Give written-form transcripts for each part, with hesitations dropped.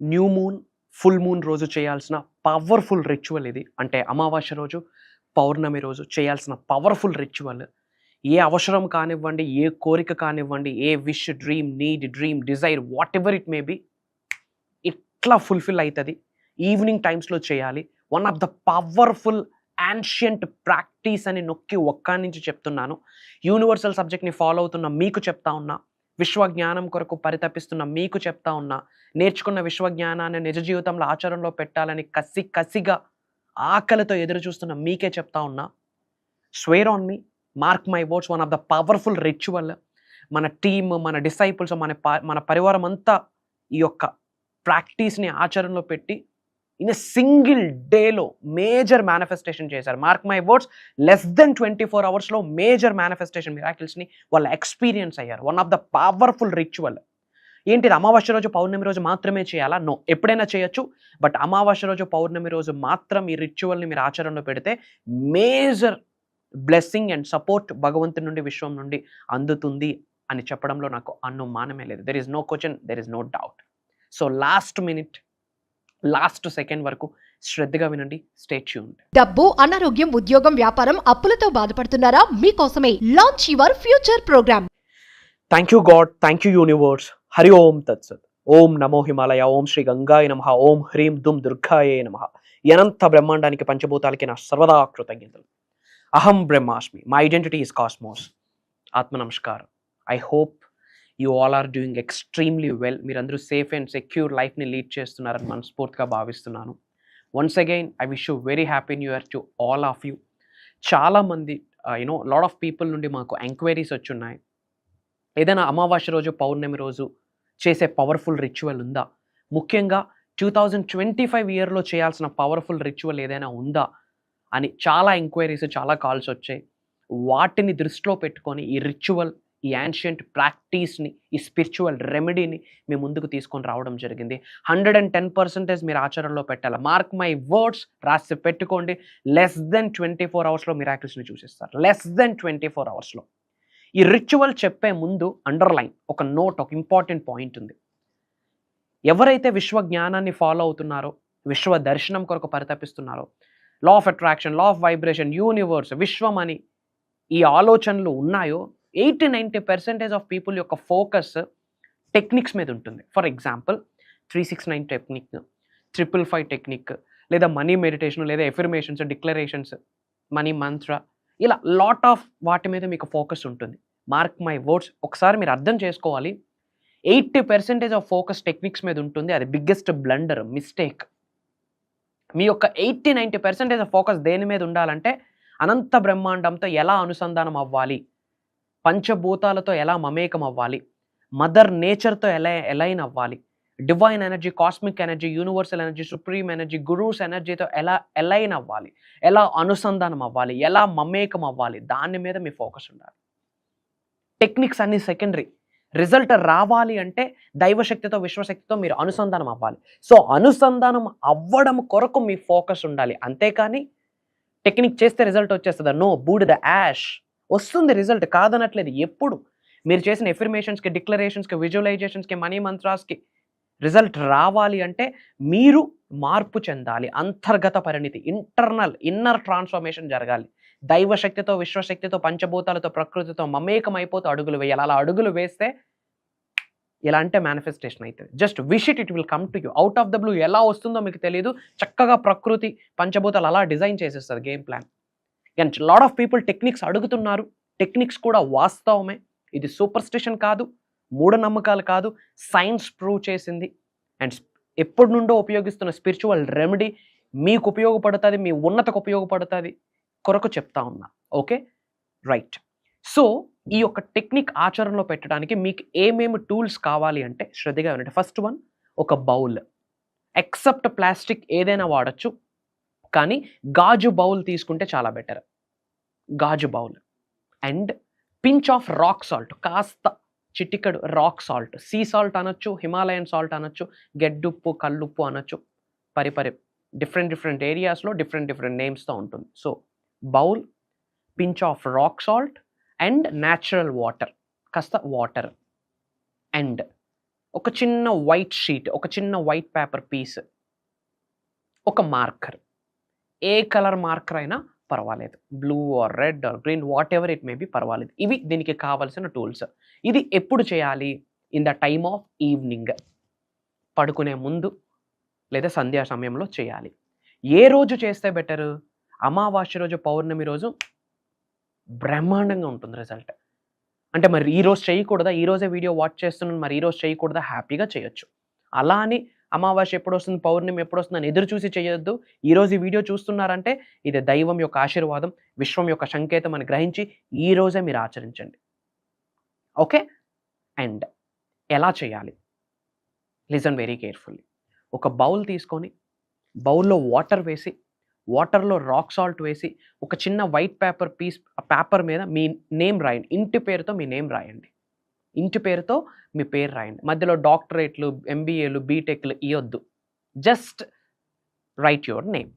New moon, full moon రోజు చేయాల్సిన powerful ritual ఇది. అంటే అమావాస్య రోజు, పౌర్ణమి రోజు చేయాల్సిన పవర్ఫుల్ రిచువల్. ఏ అవసరం కానివ్వండి, ఏ కోరిక కానివ్వండి, ఏ wish, dream, need, dream, desire, whatever it may be, ఇట్లా ఫుల్ఫిల్ అవుతుంది. ఈవినింగ్ టైమ్స్లో చేయాలి. One of the powerful ancient practice అని నొక్కి ఒక్కడి నుంచి చెప్తున్నాను. యూనివర్సల్ సబ్జెక్ట్ని ఫాలో అవుతున్న మీకు చెప్తా ఉన్నా, విశ్వజ్ఞానం కొరకు పరితపిస్తున్న మీకు చెప్తా ఉన్నా, నేర్చుకున్న విశ్వజ్ఞానాన్ని నిజ జీవితంలో ఆచరణలో పెట్టాలని కసిగా ఆకలితో ఎదురు చూస్తున్న మీకే చెప్తా ఉన్నా, square on me, mark my words, one of the powerful ritual. మన టీమ్, మన డిసైపుల్స్, మన పరివారం అంతా ఈ యొక్క ప్రాక్టీస్ని ఆచరణలో పెట్టి ఇన్ ఎ సింగిల్ డేలో మేజర్ మేనిఫెస్టేషన్ చేశారు. Mark my words, less than 24 అవర్స్లో మేజర్ మేనిఫెస్టేషన్ మిరాకిల్స్ని వాళ్ళ ఎక్స్పీరియన్స్ అయ్యారు. One of the powerful ritual. ఏంటిది? అమావాస్య రోజు, పౌర్ణమి రోజు మాత్రమే చేయాలా? నో, ఎప్పుడైనా చేయొచ్చు. బట్ అమావాస్య రోజు, పౌర్ణమి రోజు మాత్రం ఈ రిచువల్ని మీరు ఆచరణలో పెడితే మేజర్ బ్లెస్సింగ్ అండ్ సపోర్ట్ భగవంతుడి నుండి, విశ్వం నుండి అందుతుంది అని చెప్పడంలో నాకు అనుమానమే లేదు. There is no question, there is no doubt. So last minute, last second వరకు శ్రద్ధగా వినండి. Stay tuned. డబ్బు, అనారోగ్యం, ఉద్యోగం, వ్యాపారం, అప్పులతో బాధపడుతున్నారా? మీకోసమే launch your future programme. Thank you God, thank you universe. Hari Om తత్సత్. ఓం నమో హిమాలయ, ఓం శ్రీ గంగాయ నమః, ఓం హ్రీం దుమ్ దుర్గాయే నమః. అనంత బ్రహ్మాండానికి, పంచభూతాలకి నా సర్వదా కృతజ్ఞతలు. అహం బ్రహ్మాస్మి, మై ఐడెంటిటీ ఇస్ కాస్మోస్. ఆత్మ నమస్కారం. I hope you all are doing extremely well. మీరందరూ సేఫ్ అండ్ సెక్యూర్ లైఫ్ని లీడ్ చేస్తున్నారని మనస్ఫూర్తిగా భావిస్తున్నాను. Once again I wish you very happy new year to all of you. చాలామంది లాట్ ఆఫ్ పీపుల్ నుండి మాకు ఎంక్వైరీస్ వచ్చున్నాయి. ఏదైనా అమావాస్య రోజు, పౌర్ణమి రోజు చేసే పవర్ఫుల్ రిచువల్ ఉందా? ముఖ్యంగా 2025 ఇయర్లో చేయాల్సిన పవర్ఫుల్ రిచువల్ ఏదైనా ఉందా అని చాలా ఎంక్వైరీస్, చాలా కాల్స్ వచ్చాయి. వాటిని దృష్టిలో పెట్టుకొని ఈ రిచువల్, ఈ యాన్షియంట్ ప్రాక్టీస్ని, ఈ స్పిరిచువల్ రెమెడీని మీ ముందుకు తీసుకొని రావడం జరిగింది. 110% మీరు ఆచరణలో పెట్టాలి. మార్క్ మై వర్డ్స్, రాసి పెట్టుకోండి. లెస్ దెన్ 24 అవర్స్లో మిరాకిల్స్ని చూసేస్తారు. లెస్ దెన్ 24 అవర్స్లో. ఈ రిచువల్ చెప్పే ముందు అండర్లైన్ ఒక నోట్, ఒక ఇంపార్టెంట్ పాయింట్ ఉంది. ఎవరైతే విశ్వ జ్ఞానాన్ని ఫాలో అవుతున్నారో, విశ్వ దర్శనం కొరకు పరితపిస్తున్నారో, law of attraction, law of vibration, universe, విశ్వం అని ఈ ఆలోచనలు ఉన్నాయో, 80-90% ఆఫ్ పీపుల్ యొక్క ఫోకస్ టెక్నిక్స్ మీద ఉంటుంది. ఫర్ ఎగ్జాంపుల్ 369 టెక్నిక్, 555 టెక్నిక్, లేదా మనీ మెడిటేషన్, లేదా ఎఫర్మేషన్స్, డిక్లరేషన్స్, మనీ మంత్ర, ఇలా లాట్ ఆఫ్ వాటి మీద మీకు ఫోకస్ ఉంటుంది. మార్క్ మై వర్డ్స్, ఒకసారి మీరు అర్థం చేసుకోవాలి. 80% ఆఫ్ ఫోకస్ టెక్నిక్స్ మీద ఉంటుంది. అది బిగ్గెస్ట్ బ్లండర్, మిస్టేక్. మీ యొక్క 80-90% ఆఫ్ ఫోకస్ దేని మీద ఉండాలంటే అనంత బ్రహ్మాండంతో ఎలా అనుసంధానం అవ్వాలి, పంచభూతాలతో ఎలా మమేకం అవ్వాలి, మదర్ నేచర్తో ఎలా ఎలైన్ అవ్వాలి, divine energy, cosmic energy, universal energy, supreme energy, gurus ఎనర్జీతో ఎలా ఎలైన్ అవ్వాలి, ఎలా అనుసంధానం అవ్వాలి, ఎలా మమేకం అవ్వాలి, దాని మీద మీ ఫోకస్ ఉండాలి. టెక్నిక్స్ అన్ని సెకండరీ. రిజల్ట్ రావాలి అంటే దైవశక్తితో, విశ్వశక్తితో మీరు అనుసంధానం అవ్వాలి. సో అనుసంధానం అవ్వడం కొరకు మీ ఫోకస్ ఉండాలి. అంతేకాని టెక్నిక్ చేస్తే రిజల్ట్ వచ్చేస్తుందా? నో, బూడిద, యాష్. వస్తుంది రిజల్ట్, కాదనట్లేదు. ఎప్పుడు మీరు చేసిన ఎఫర్మేషన్స్కి, డిక్లరేషన్స్కి, విజువలైజేషన్స్కి, మనీ మంత్రాస్కి రిజల్ట్ రావాలి అంటే మీరు మార్పు చెందాలి. అంతర్గత పరిణితి, ఇన్నర్ ట్రాన్స్ఫర్మేషన్ జరగాలి. దైవశక్తితో, విశ్వశక్తితో, పంచభూతాలతో, ప్రకృతితో మమేకం అయిపోతూ అడుగులు వేయాలి. అలా అడుగులు వేస్తే ఎలా అంటే మేనిఫెస్టేషన్ అవుతుంది. Just wish it, it will come to you. Out of the blue ఎలా వస్తుందో మీకు తెలియదు. చక్కగా ప్రకృతి, పంచభూతాలు అలా డిజైన్ చేసేస్తుంది game plan. And lot of people techniques అడుగుతున్నారు. టెక్నిక్స్ కూడా వాస్తవమే. ఇది సూపర్ స్టిషన్ కాదు, మూఢనమ్మకాలు కాదు, సైన్స్ ప్రూవ్ చేసింది. అండ్ ఎప్పటి నుండో ఉపయోగిస్తున్న స్పిరిచువల్ రెమెడీ మీకు ఉపయోగపడుతుంది, మీ ఉన్నతకు ఉపయోగపడుతుంది కొరకు చెప్తా ఉన్నా. Okay, right. సో ఈ యొక్క టెక్నిక్ ఆచరణలో పెట్టడానికి మీకు ఏమేమి టూల్స్ కావాలి అంటే శ్రద్ధగా వినండి. ఫస్ట్ వన్, ఒక బౌల్. ఎక్సెప్ట్ ప్లాస్టిక్ ఏదైనా వాడచ్చు, కానీ గాజు బౌల్ తీసుకుంటే చాలా బెటర్. గాజు bowl. And pinch of rock salt, కాస్త చిటికెడు రాక్ సాల్ట్. సీ సాల్ట్ అనొచ్చు, హిమాలయన్ సాల్ట్ అనొచ్చు, గెడ్డుప్పు, కల్లుప్పు అనొచ్చు. డిఫరెంట్ ఏరియాస్లో డిఫరెంట్ నేమ్స్తో ఉంటుంది. So bowl, pinch of rock salt and natural water, కాస్త వాటర్. అండ్ ఒక చిన్న వైట్ షీట్, ఒక చిన్న వైట్ పేపర్ పీస్, ఒక మార్కర్, ఏ కలర్ మార్కర్ అయినా పర్వాలేదు, blue or red or green what ever it may B పర్వాలేదు. ఇవి దీనికి కావాల్సిన టూల్స్. ఇది ఎప్పుడు చేయాలి? In the time of evening, పడుకునే ముందు లేదా సంధ్యా సమయంలో చేయాలి. ఏ రోజు చేస్తే బెటరు? అమావాస్య రోజు, పౌర్ణమి రోజు బ్రహ్మాండంగా ఉంటుంది రిజల్ట్. అంటే మరి ఈ రోజు చేయకూడదా? ఈ రోజే వీడియో వాచ్ చేస్తున్నాను, మరి ఈ రోజు చేయకూడదా? హ్యాపీగా చేయొచ్చు. అలా అని అమావాస్య ఎప్పుడు వస్తుంది, పౌర్ణమి ఎప్పుడు వస్తుందని ఎదురు చూసి చేయొద్దు. ఈరోజు ఈ వీడియో చూస్తున్నారంటే ఇది దైవం యొక్క ఆశీర్వాదం, విశ్వం యొక్క సంకేతం అని గ్రహించి ఈ రోజే మీరు ఆచరించండి. ఓకే? అండ్ ఎలా చేయాలి? Listen very carefully. ఒక బౌల్ తీసుకొని, బౌల్లో వాటర్ వేసి, వాటర్లో రాక్ సాల్ట్ వేసి, ఒక చిన్న వైట్ పేపర్ పీస్, ఆ పేపర్ మీద మీ నేమ్ రాయండి. ఇంటి పేరుతో మీ నేమ్ రాయండి. ఇంటి పేరుతో మీ పేరు రాయండి. మధ్యలో డాక్టరేట్లు, ఎంబీఏలు, బీటెక్లు ఇవ్వద్దు. Just right your name.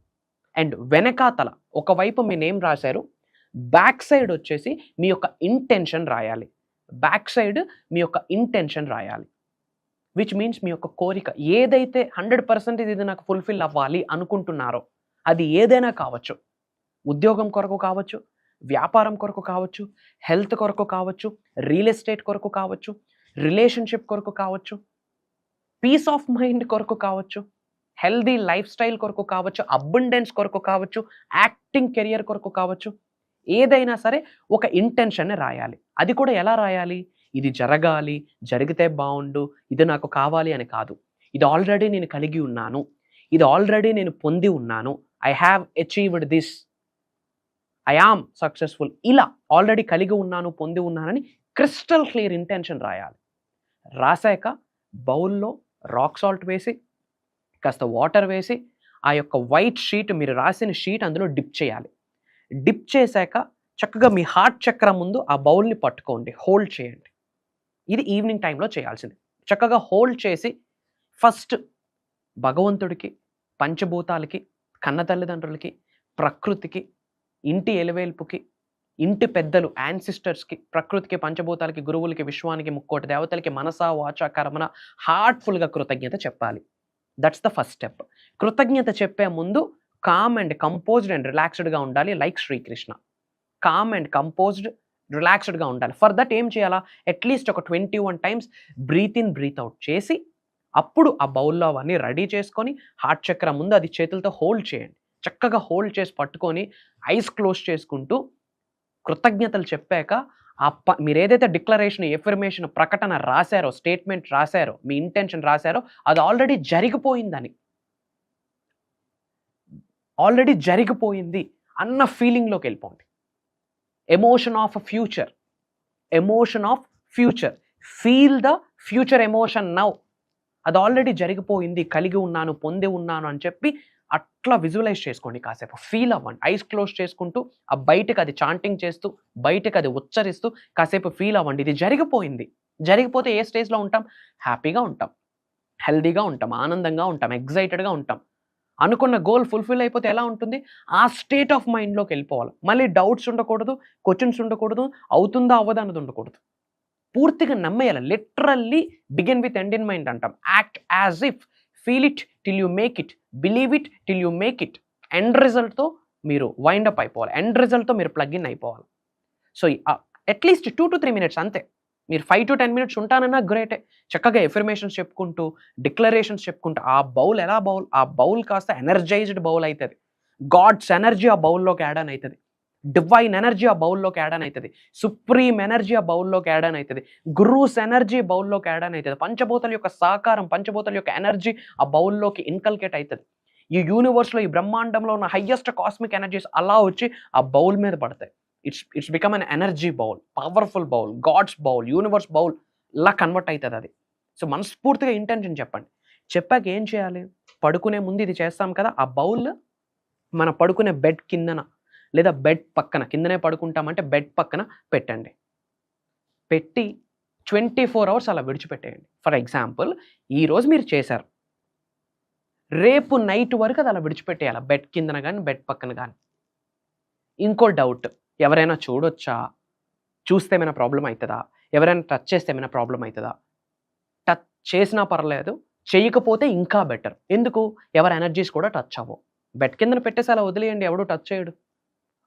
And వెనకాతల ఒకవైపు మీ నేమ్ రాశారు, బ్యాక్ సైడ్ వచ్చేసి మీ యొక్క ఇంటెన్షన్ రాయాలి. బ్యాక్ సైడ్ మీ యొక్క ఇంటెన్షన్ రాయాలి. విచ్ మీన్స్ మీ యొక్క కోరిక ఏదైతే 100% ఇది నాకు ఫుల్ఫిల్ అవ్వాలి అనుకుంటున్నారో అది ఏదైనా కావచ్చు. ఉద్యోగం కొరకు కావచ్చు, వ్యాపారం కొరకు కావచ్చు, హెల్త్ కొరకు కావచ్చు, రియల్ ఎస్టేట్ కొరకు కావచ్చు, రిలేషన్షిప్ కొరకు కావచ్చు, పీస్ ఆఫ్ మైండ్ కొరకు కావచ్చు, హెల్దీ లైఫ్ స్టైల్ కొరకు కావచ్చు, అబండెన్స్ కొరకు కావచ్చు, యాక్టింగ్ కెరియర్ కొరకు కావచ్చు. ఏదైనా సరే ఒక ఇంటెన్షన్ రాయాలి. అది కూడా ఎలా రాయాలి? ఇది జరగాలి, జరిగితే బాగుండు, ఇది నాకు కావాలి అని కాదు. ఇది ఆల్రెడీ నేను కలిగి ఉన్నాను, ఇది ఆల్రెడీ నేను పొంది ఉన్నాను, I have achieved this, I am successful, ఇలా ఆల్రెడీ కలిగి ఉన్నాను, పొంది ఉన్నానని క్రిస్టల్ క్లియర్ ఇంటెన్షన్ రాయాలి. రాసాక బౌల్లో రాక్ సాల్ట్ వేసి, కాస్త వాటర్ వేసి, ఆ యొక్క వైట్ షీట్, మీరు రాసిన షీట్ అందులో డిప్ చేయాలి. డిప్ చేశాక చక్కగా మీ హార్ట్ చక్ర ముందు ఆ బౌల్ని పట్టుకోండి, హోల్డ్ చేయండి. ఇది ఈవినింగ్ టైంలో చేయాల్సింది. చక్కగా హోల్డ్ చేసి ఫస్ట్ భగవంతుడికి, పంచభూతాలకి, కన్న తల్లిదండ్రులకి, ప్రకృతికి, ఇంటి ఎలవేల్పుకి, ఇంటి పెద్దలు యాన్సిస్టర్స్కి, ప్రకృతికి, పంచభూతాలకి, గురువులకి, విశ్వానికి, ముక్కోటి దేవతలకి మనసా వాచా కర్మన హార్ట్ఫుల్గా కృతజ్ఞత చెప్పాలి. That's the first step. కృతజ్ఞత చెప్పే ముందు కామ్ అండ్ కంపోజ్డ్ అండ్ రిలాక్స్డ్గా ఉండాలి. Like Sri Krishna, calm and composed, రిలాక్స్డ్గా ఉండాలి. ఫర్ దట్ ఏం చేయాలా? అట్లీస్ట్ ఒక 21 times breathe in breathe out చేసి, అప్పుడు ఆ బౌల్లో అవన్నీ రెడీ చేసుకొని హార్ట్ చక్ర ముందు అది చేతులతో హోల్డ్ చేయండి. చక్కగా హోల్డ్ చేసి పట్టుకొని ఐస్ క్లోజ్ చేసుకుంటూ కృతజ్ఞతలు చెప్పాక మీరు ఏదైతే డిక్లరేషన్, ఎఫర్మేషన్, ప్రకటన రాశారో, స్టేట్మెంట్ రాశారో, మీ ఇంటెన్షన్ రాశారో అది ఆల్రెడీ జరిగిపోయిందని, ఆల్రెడీ జరిగిపోయింది అన్న ఫీలింగ్లోకి వెళ్ళిపోండి. Emotion of future, emotion of future, feel the future emotion now. అది ఆల్రెడీ జరిగిపోయింది, కలిగి ఉన్నాను, పొంది ఉన్నాను అని చెప్పి అట్లా విజువలైజ్ చేసుకోండి. కాసేపు ఫీల్ అవ్వండి. ఐస్ క్లోజ్ చేసుకుంటూ ఆ బయటకు అది చాంటింగ్ చేస్తూ, బయటకు అది ఉచ్చరిస్తూ కాసేపు ఫీల్ అవ్వండి. ఇది జరిగిపోయింది. జరిగిపోతే ఏ స్టేజ్లో ఉంటాం? హ్యాపీగా ఉంటాం, హెల్దీగా ఉంటాం, ఆనందంగా ఉంటాం, ఎగ్జైటెడ్గా ఉంటాం. అనుకున్న గోల్ ఫుల్ఫిల్ అయిపోతే ఎలా ఉంటుంది? ఆ స్టేట్ ఆఫ్ మైండ్లోకి వెళ్ళిపోవాలి. మళ్ళీ డౌట్స్ ఉండకూడదు, క్వశ్చన్స్ ఉండకూడదు, అవుతుందా అవ్వదా అన్నది ఉండకూడదు. పూర్తిగా నమ్మేయాలి. Literally begin with end in mind అంటాం. Act as if, feel it till you make it, believe it till you make it. End రిజల్ట్తో మీరు వైండప్ అయిపోవాలి, ఎండ్ రిజల్ట్తో మీరు ప్లగ్ ఇన్ అయిపోవాలి. సో అట్లీస్ట్ 2 to 3 minutes అంతే. మీరు 5 to 10 minutes ఉంటానన్నా గ్రేటే. చక్కగా ఎఫర్మేషన్స్ చెప్పుకుంటూ, డిక్లరేషన్స్ చెప్పుకుంటూ, ఆ బౌల్ ఎలా బౌల్, ఆ బౌల్ కాస్త ఎనర్జైజ్డ్ బౌల్ అవుతుంది. గాడ్స్ ఎనర్జీ ఆ బౌల్లోకి యాడ్ ఆన్ అవుతుంది. డివైన్ ఎనర్జీ ఆ బౌల్లోకి యాడ్ ఆన్ అవుతుంది. సుప్రీం ఎనర్జీ ఆ బౌల్లోకి యాడ్ ఆన్ అవుతుంది. గురూస్ ఎనర్జీ బౌల్లోకి యాడ్ ఆన్ అవుతుంది. పంచభూతాల యొక్క సహకారం, పంచభూతాల యొక్క ఎనర్జీ ఆ బౌల్లోకి ఇన్కల్కేట్ అవుతుంది. ఈ యూనివర్స్లో, ఈ బ్రహ్మాండంలో ఉన్న హయ్యెస్ట్ కాస్మిక్ ఎనర్జీస్ అలా వచ్చి ఆ బౌల్ మీద పడతాయి. It's become an energy bowl, powerful bowl, God's bowl, universe bowl లా కన్వర్ట్ అవుతుంది అది. సో మనస్ఫూర్తిగా ఇంటెన్షన్ చెప్పండి. చెప్పాక ఏం చేయాలి? పడుకునే ముందు ఇది చేస్తాం కదా, ఆ బౌల్ మన పడుకునే బెడ్ కిందన లేదా బెడ్ పక్కన, కిందనే పడుకుంటామంటే బెడ్ పక్కన పెట్టండి. పెట్టి 24 hours అలా విడిచిపెట్టేయండి. ఫర్ ఎగ్జాంపుల్, ఈరోజు మీరు చేశారు, రేపు నైట్ వరకు అది అలా విడిచిపెట్టేయాలి, బెడ్ కిందన కానీ బెడ్ పక్కన కానీ. ఇంకో డౌట్, ఎవరైనా చూడొచ్చా? చూస్తే ఏమైనా ప్రాబ్లం అవుతుందా? ఎవరైనా టచ్ చేస్తే ఏమైనా ప్రాబ్లం అవుతుందా? చేసినా పర్లేదు, చేయకపోతే ఇంకా బెటర్. ఎందుకు? ఎవరి ఎనర్జీస్ కూడా టచ్ అవ్వవు. బెడ్ కిందన పెట్టేసి అలా వదిలేయండి, ఎవడు టచ్ చేయడు.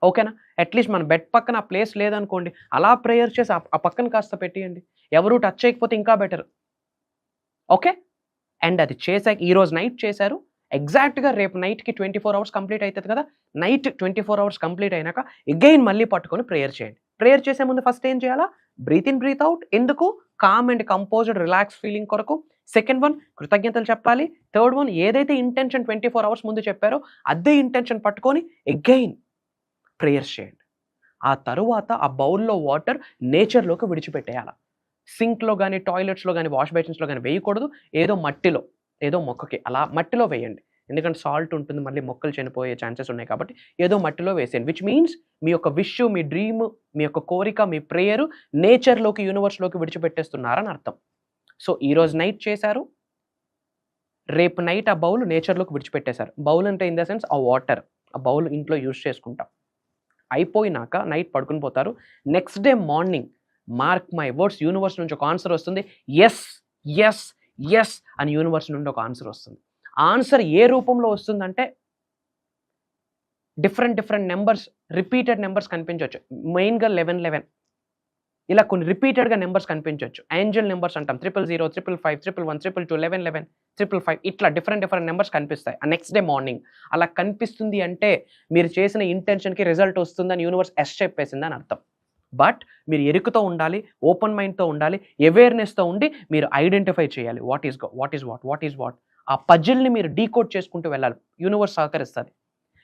ఓకేనా? అట్లీస్ట్ మన బెడ్ పక్కన ఆ ప్లేస్ లేదనుకోండి, అలా ప్రేయర్ చేసి ఆ పక్కన కాస్త పెట్టేయండి. ఎవరు టచ్ చేయకపోతే ఇంకా బెటర్. ఓకే? అండ్ అది చేశాక ఈరోజు నైట్ చేశారు, ఎగ్జాక్ట్‌గా రేపు నైట్‌కి 24 అవర్స్ కంప్లీట్ అయితది కదా! నైట్ 24 అవర్స్ కంప్లీట్ అయినాక అగైన్ మళ్ళీ పట్టుకొని ప్రేయర్ చేయండి. ప్రేయర్ చేసే ముందు ఫస్ట్ ఏం చేయాలా? Breathe in, breathe out. ఎందుకు? Calm and composed relax feeling కొరకు. సెకండ్ వన్ కృతజ్ఞతలు చెప్పాలి. థర్డ్ వన్ ఏదైతే ఇంటెన్షన్ 24 అవర్స్ ముందు చెప్పారో అదే ఇంటెన్షన్ పట్టుకొని అగైన్ ప్రేయర్స్ చేయండి. ఆ తరువాత ఆ బౌల్‌లో వాటర్ నేచర్‌లోకి విడిచిపెట్టేయాల. సింక్‌లో గాని, టాయిలెట్స్‌లో గాని, వాష్ బేసిన్స్‌లో గాని వేయకూడదు. ఏదో మట్టిలో, ఏదో మొక్కకి అలా మట్టిలో వేయండి. ఎందుకంటే సాల్ట్ ఉంటుంది, మళ్ళీ మొక్కలు చనిపోయే ఛాన్సెస్ ఉన్నాయి కాబట్టి ఏదో మట్టిలో వేసేయండి. విచ్ మీన్స్ మీ యొక్క విష్, మీ డ్రీమ్, మీ యొక్క కోరిక, మీ ప్రేయర్ నేచర్‌లోకి, యూనివర్స్‌లోకి విడిచిపెట్టేస్తున్నారని అర్థం. సో ఈరోజు నైట్ చేశారు, రేపు నైట్ ఆ బౌల్ నేచర్‌లోకి విడిచిపెట్టేశారు. బౌల్ అంటే ఇన్ ద సెన్స్ ఆ వాటర్, ఆ బౌల్ ఇంట్లో యూజ్ చేసుకుంటాం. అయిపోయినాక నైట్ పడుకుని పోతారు. Next day morning mark my words, universe నుంచి ఒక ఆన్సర్ వస్తుంది. యెస్, యెస్, యెస్ అని యూనివర్స్ నుండి ఒక ఆన్సర్ వస్తుంది. ఆన్సర్ ఏ రూపంలో వస్తుందంటే డిఫరెంట్ నెంబర్స్, రిపీటెడ్ నెంబర్స్ కనిపించవచ్చు. మెయిన్‌గా 11 ఇలా కొన్ని రిపీటెడ్‌గా నెంబర్స్ కనిపించవచ్చు. ఏంజెల్ నెంబర్స్ అంటాం. 000, 555, 111, 222, 11, 555 ఇట్లా డిఫరెంట్ నెంబర్స్ కనిపిస్తాయి. ఆ నెక్స్ట్ డే మార్నింగ్ అలా కనిపిస్తుంది అంటే మీరు చేసిన ఇంటెన్షన్‌కి రిజల్ట్ వస్తుందని యూనివర్స్ ఎస్ చెప్పేసిందని అర్థం. బట్ మీరు ఎరుకతో ఉండాలి, ఓపెన్ మైండ్‌తో ఉండాలి, అవేర్‌నెస్‌తో ఉండి మీరు ఐడెంటిఫై చేయాలి. What is what. ఆ పజిల్‌ని మీరు డీకోడ్ చేసుకుంటూ వెళ్ళాలి. యూనివర్స్ సహకరిస్తది.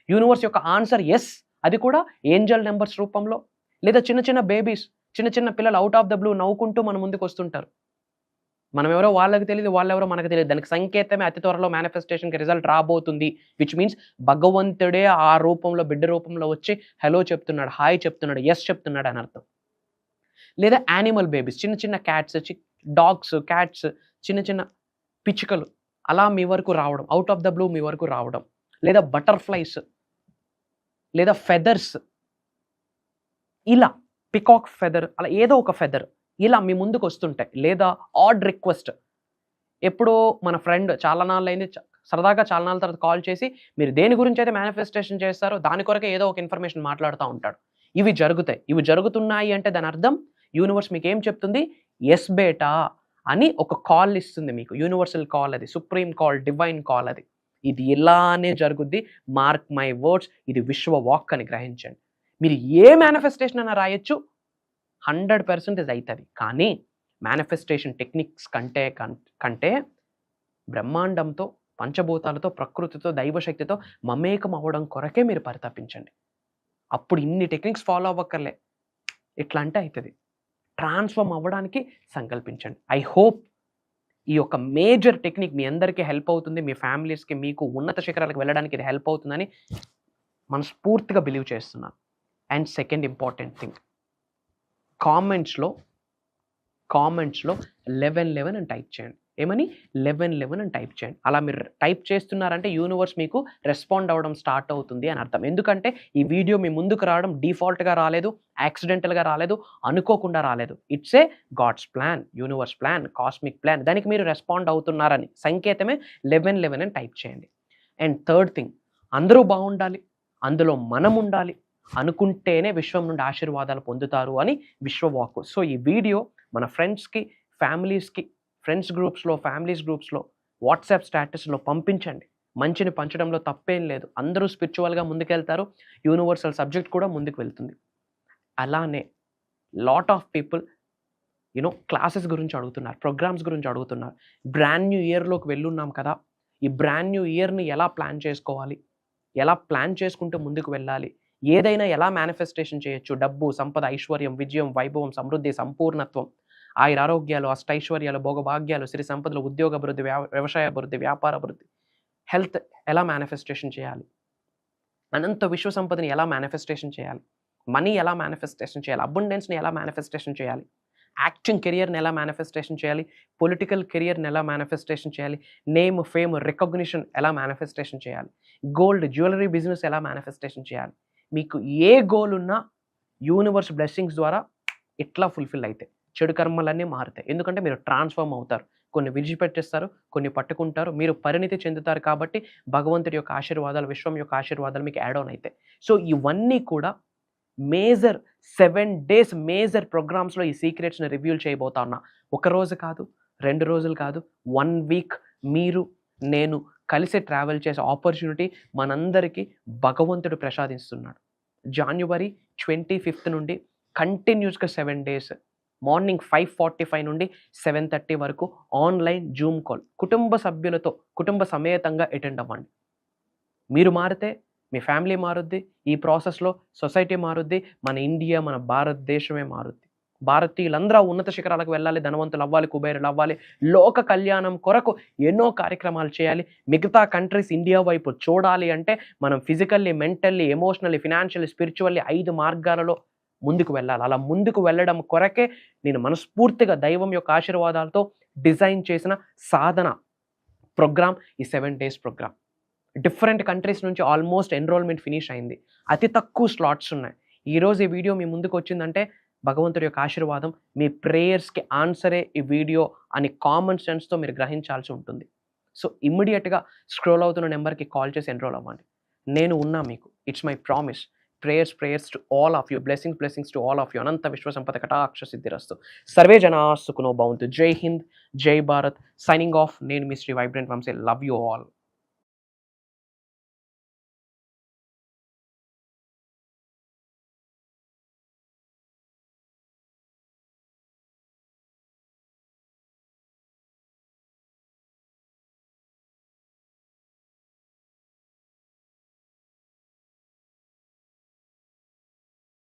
యూనివర్స్ యొక్క ఆన్సర్ యెస్, అది కూడా ఏంజెల్ నెంబర్స్ రూపంలో, లేదా చిన్న బేబీస్, చిన్న పిల్లలు అవుట్ ఆఫ్ ద బ్లూ నవ్వుకుంటూ మన ముందుకు వస్తుంటారు. మనం ఎవరో వాళ్ళకి తెలీదు, వాళ్ళెవరో మనకు తెలియదు. దానికి సంకేతమే అతి త్వరలో మేనిఫెస్టేషన్‌కి రిజల్ట్ రాబోతుంది. విచ్ మీన్స్ భగవంతుడే ఆ రూపంలో, బిడ్డ రూపంలో వచ్చి హలో చెప్తున్నాడు, హాయ్ చెప్తున్నాడు, యెస్ చెప్తున్నాడు అని అర్థం. లేదా యానిమల్ బేబీస్, చిన్న క్యాట్స్, డాగ్స్, క్యాట్స్, చిన్న పిచ్చుకలు అలా మీ వరకు రావడం, అవుట్ ఆఫ్ ద బ్లూ మీ వరకు రావడం. లేదా బటర్‌ఫ్లైస్, లేదా ఫెదర్స్, ఇలా పికాక్ ఫెదర్, అలా ఏదో ఒక ఫెదర్ ఇలా మీ ముందుకు వస్తుంటాయి. లేదా ఆడ్ రిక్వెస్ట్, ఎప్పుడో మన ఫ్రెండ్ చాలా నాళ్ళైంది సరదాగా చాలా నాళ్ళ తర్వాత కాల్ చేసి మీరు దేని గురించి అయితే మేనిఫెస్టేషన్ చేస్తారో దాని కొరకే ఏదో ఒక ఇన్ఫర్మేషన్ మాట్లాడుతూ ఉంటాడు. ఇవి జరుగుతాయి. ఇవి జరుగుతున్నాయి అంటే దాని అర్థం యూనివర్స్ మీకు ఏం చెప్తుంది? ఎస్ బేటా అని ఒక కాల్ ఇస్తుంది మీకు. యూనివర్సల్ కాల్ అది, సుప్రీం కాల్, డివైన్ కాల్ అది. ఇది ఇలానే జరుగుద్ది. మార్క్ మై వర్డ్స్, ఇది విశ్వ వాక్ అని గ్రహించండి. మీరు ఏ మేనిఫెస్టేషన్ అయినా రాయొచ్చు, 100% అవుతుంది. కానీ మేనిఫెస్టేషన్ టెక్నిక్స్ కంటే బ్రహ్మాండంతో, పంచభూతాలతో, ప్రకృతితో, దైవశక్తితో మమేకం అవ్వడం కొరకే మీరు పరితపించండి. అప్పుడు ఇన్ని టెక్నిక్స్ ఫాలో అవ్వక్కర్లే. ఇట్లా అంటే అవుతుంది. ట్రాన్స్ఫార్మ్ అవ్వడానికి సంకల్పించండి. ఐ హోప్ ఈ యొక్క మేజర్ టెక్నిక్ మీ అందరికీ హెల్ప్ అవుతుంది. మీ ఫ్యామిలీస్కి, మీకు ఉన్నత శిఖరాలకు వెళ్ళడానికి ఇది హెల్ప్ అవుతుందని మనస్ఫూర్తిగా బిలీవ్ చేస్తున్నాను. అండ్ సెకండ్ ఇంపార్టెంట్ థింగ్, కామెంట్స్లో 11 అని టైప్ చేయండి. ఏమని? 11 అని టైప్ చేయండి. అలా మీరు టైప్ చేస్తున్నారంటే యూనివర్స్ మీకు రెస్పాండ్ అవ్వడం స్టార్ట్ అవుతుంది అని అర్థం. ఎందుకంటే ఈ వీడియో మీ ముందుకు రావడం డిఫాల్ట్గా రాలేదు, యాక్సిడెంటల్గా రాలేదు, అనుకోకుండా రాలేదు. It's a God's plan, universe plan, cosmic plan. దానికి మీరు రెస్పాండ్ అవుతున్నారని సంకేతమే 11 అని టైప్ చేయండి. అండ్ థర్డ్ థింగ్, అందరూ బాగుండాలి, అందులో మనం ఉండాలి అనుకుంటేనే విశ్వం నుండి ఆశీర్వాదాలు పొందుతారు అని విశ్వవాక్కు. సో ఈ వీడియో మన ఫ్రెండ్స్కి, ఫ్యామిలీస్కి, ఫ్రెండ్స్ గ్రూప్స్లో, ఫ్యామిలీస్ గ్రూప్స్లో, వాట్సాప్ స్టేటస్లో పంపించండి. మంచిని పంచడంలో తప్పేం లేదు. అందరూ స్పిరిచువల్గా ముందుకెళ్తారు, యూనివర్సల్ సబ్జెక్ట్ కూడా ముందుకు వెళ్తుంది. అలానే లాట్ ఆఫ్ పీపుల్ క్లాసెస్ గురించి అడుగుతున్నారు, ప్రోగ్రామ్స్ గురించి అడుగుతున్నారు. బ్రాండ్ న్యూ ఇయర్లోకి వెళ్ళున్నాం కదా, ఈ బ్రాండ్ న్యూ ఇయర్ని ఎలా ప్లాన్ చేసుకోవాలి, ఎలా ప్లాన్ చేసుకుంటూ ముందుకు వెళ్ళాలి, ఏదైనా ఎలా మేనిఫెస్టేషన్ చేయొచ్చు, డబ్బు, సంపద, ఐశ్వర్యం, విజయం, వైభవం, సమృద్ధి, సంపూర్ణత్వం, ఆయురారోగ్యాలు, అష్టైశ్వర్యాలు, భోగభాగ్యాలు, సిరి సంపదలు, ఉద్యోగ అభివృద్ధి, వ్యవసాయ అభివృద్ధి, వ్యాపార అభివృద్ధి, హెల్త్ ఎలా మేనిఫెస్టేషన్ చేయాలి, అనంత విశ్వ సంపదని ఎలా మేనిఫెస్టేషన్ చేయాలి, మనీ ఎలా మేనిఫెస్టేషన్ చేయాలి, అబండెన్స్ని ఎలా మేనిఫెస్టేషన్ చేయాలి, యాక్టింగ్ కెరియర్ని ఎలా మేనిఫెస్టేషన్ చేయాలి, పొలిటికల్ కెరియర్ని ఎలా మేనిఫెస్టేషన్ చేయాలి, నేమ్, ఫేమ్, రికగ్నిషన్ ఎలా మేనిఫెస్టేషన్ చేయాలి, గోల్డ్, జ్యువెలరీ బిజినెస్ ఎలా మేనిఫెస్టేషన్ చేయాలి. మీకు ఏ గోల్ ఉన్నా యూనివర్స్ బ్లెస్సింగ్స్ ద్వారా ఇట్లా ఫుల్ఫిల్ అవుతాయి. చెడు కర్మలన్నీ మారుతాయి. ఎందుకంటే మీరు ట్రాన్స్ఫార్మ్ అవుతారు. కొన్ని విడిచిపెట్టేస్తారు, కొన్ని పట్టుకుంటారు. మీరు పరిణితి చెందుతారు కాబట్టి భగవంతుడి యొక్క ఆశీర్వాదాలు, విశ్వం యొక్క ఆశీర్వాదాలు మీకు యాడ్ ఆన్ అయితాయి. సో ఇవన్నీ కూడా మేజర్ 7 డేస్ మేజర్ ప్రోగ్రామ్స్‌లో ఈ సీక్రెట్స్‌ని రివీల్ చేయబోతా ఉన్నా. ఒక రోజు కాదు, 2 రోజులు కాదు, 1 వీక్ మీరు, నేను కలిసి ట్రావెల్ చేసే ఆపర్చునిటీ మనందరికీ భగవంతుడు ప్రసాదిస్తున్నాడు. జాన్యువరి 25th నుండి కంటిన్యూస్‌గా 7 డేస్ మార్నింగ్ 5:45 నుండి 7:30 వరకు ఆన్‌లైన్ జూమ్ కాల్. కుటుంబ సభ్యులతో, కుటుంబ సమేతంగా అటెండ్ అవ్వండి. మీరు మారితే మీ ఫ్యామిలీ మారుద్ది. ఈ ప్రాసెస్‌లో సొసైటీ మారుద్ది. మన ఇండియా, మన భారతదేశమే మారుద్ది. భారతీయులందరూ ఆ ఉన్నత శిఖరాలకు వెళ్ళాలి, ధనవంతులు అవ్వాలి, కుబేరులు అవ్వాలి, లోక కళ్యాణం కొరకు ఎన్నో కార్యక్రమాలు చేయాలి. మిగతా కంట్రీస్ ఇండియా వైపు చూడాలి అంటే మనం physically, mentally, emotionally, financially, spiritually 5 మార్గాలలో ముందుకు వెళ్ళాలి. అలా ముందుకు వెళ్ళడం కొరకే నేను మనస్ఫూర్తిగా దైవం యొక్క ఆశీర్వాదాలతో డిజైన్ చేసిన సాధన ప్రోగ్రామ్ ఈ 7 డేస్ ప్రోగ్రామ్. డిఫరెంట్ కంట్రీస్ నుంచి ఆల్మోస్ట్ ఎన్రోల్మెంట్ ఫినిష్ అయింది. అతి తక్కువ స్లాట్స్ ఉన్నాయి. ఈరోజు ఈ వీడియో మీ ముందుకు వచ్చిందంటే భగవంతుడి యొక్క ఆశీర్వాదం. మీ ప్రేయర్స్కి ఆన్సరే ఈ వీడియో అని కామన్ సెన్స్తో మీరు గ్రహించాల్సి ఉంటుంది. సో ఇమ్మీడియట్గా స్క్రోల్ అవుతున్న నెంబర్కి కాల్ చేసి ఎన్రోల్ అవ్వండి. నేను ఉన్నా మీకు. It's my promise. Prayers to all of you. Blessings to all of you. అనంత విశ్వ సంపద కటాక్ష సిద్ధిరస్తు. సర్వే జనా సుఖనో భవంతు. జై హింద్, జై భారత్. Signing off. నేను మీ Shri vibrant Vamshi. Love you all.